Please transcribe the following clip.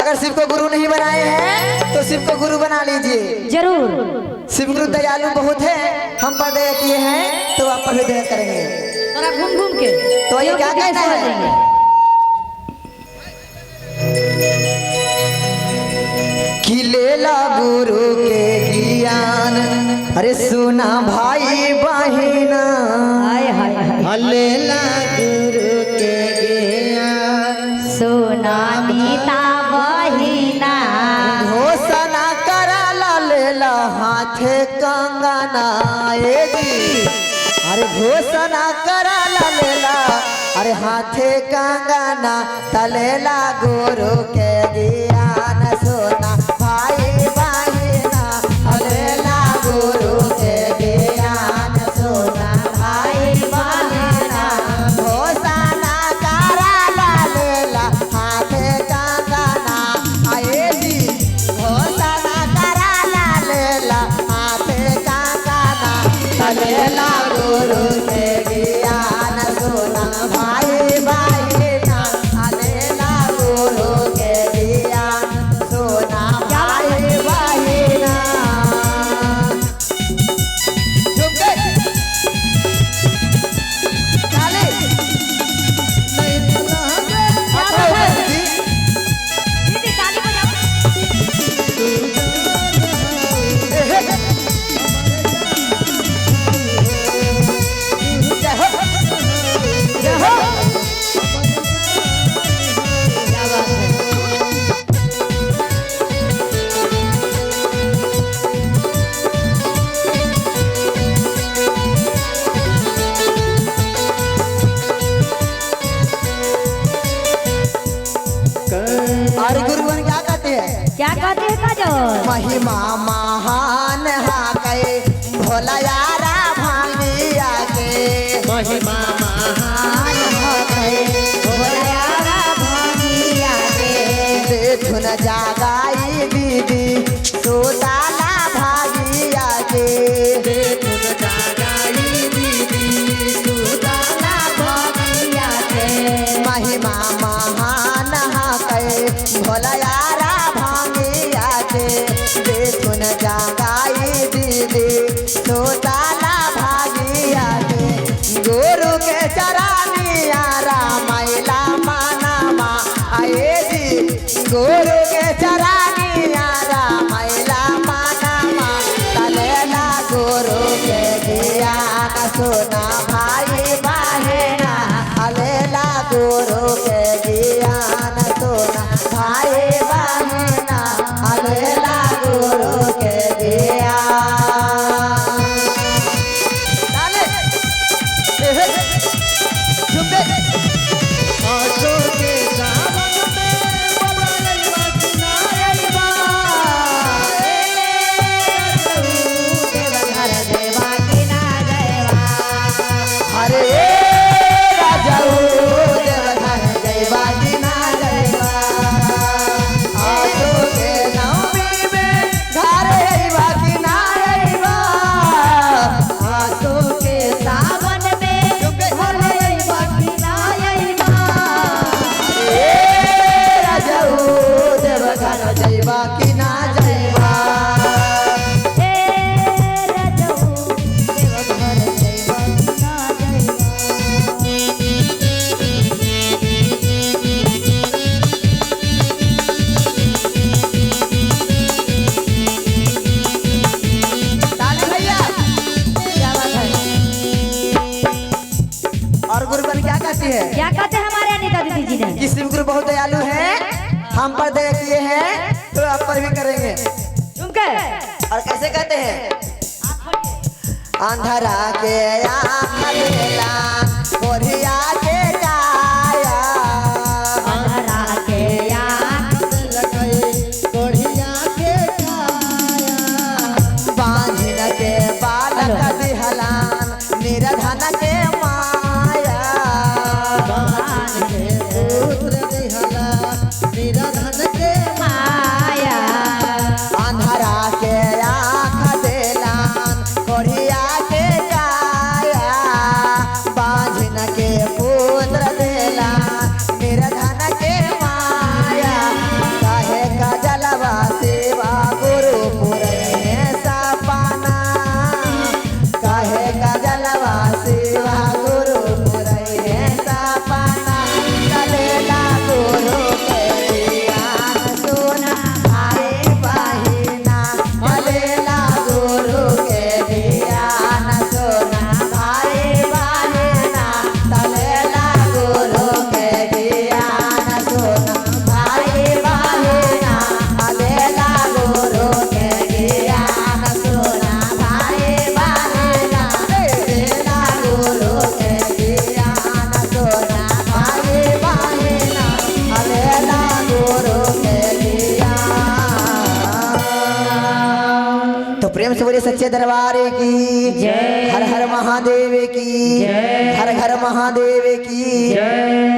अगर शिव को गुरु नहीं बनाए हैं तो शिव को गुरु बना लीजिए जरूर। शिव गुरु दयालु बहुत है, हम पर दया किए हैं तो आप पर भी दया करेंगे। थोड़ा घूम घूम के तो ये क्या कहना है? कि लेला गुरु के ज्ञान, अरे सुना भाई बहिना, हाय हाय हाय, लेला गुरु के ज्ञान, सोना नीता बहिना, घोषणा करा लेला हाथे कंगना जी, अरे घोषणा करा लेला, अरे हाथे कंगना, तलेला गुरु के ज्ञान, सोना भाई बहिना, लेला गुरु के ज्ञान, सोना भाई बहिना, घोषणा करा लेला हाथे कंगना, आए जी घोषणा करा लेला हाथे कंगना, तलेला गुरु के ज्ञान, सोना भाई बहिना, लेला गुरु के ज्ञान, सोना भाई बहिना। दीदी ताली बजाओ। क्या बात है? और गुरुवन क्या कहते हैं? क्या कहते हैं काजल? महिमा महान हाकै भोला यारा भांगिया के, महिमा महान हाकै भोला यारा भांगिया के, देखुन जागाई दीदी सुताला भागिया के, देखुन जागाई दीदी सुताला भागिया के, महिमा महान हाकै भोला यारा भांगिया के, देखुन जागाई दीदी सुताला भागिया के, गुरु के चरानिया रामायला मानामा, आए जी गुरु के चरानिया रामायला मानामा, तलेला गुरु के ज्ञान, सोना भाई बहिना, अलेला गुरु के ज्ञान, सोना भाई बहिना, अलेला गुरु के ज्ञान। अरे राजाऊ देवधर जयवा दिना जयवा, आसो के नवमी में घर अइबा कि ना अइबा, आसो के सावन में घर अइबा कि ना अइबा, अरे राजाऊ देवधर जयवा कि ना जयवा, ए राजऊ देवघर जइबा कि ना जइबा। ताली भैया। क्या बात है? और गुरुवन क्या कहती है? क्या कहते हैं हमारे अनीता दीदी जी ने? कि शिव गुरु बहुत दयालु है, हम पर दया किए हैं तो आप पर भी करेंगे। झुमके और कैसे कहते हैं? अंधरा के आँख लेला, कोढ़िया के काया, अंधरा के आँख कोढ़िया के काया, बांझिन के बालक दिहलान, निरधन के माया, बांझ के पुत्र दिहला, निरधन के माया, अंधरा के आँख देलान, कोढ़िया के काया, बांझिन के पुत्र देलान, निर्धन के माया, कहे से बोले सच्चे दरबार की जय। हर हर महादेव की जय। हर हर महादेव की जय।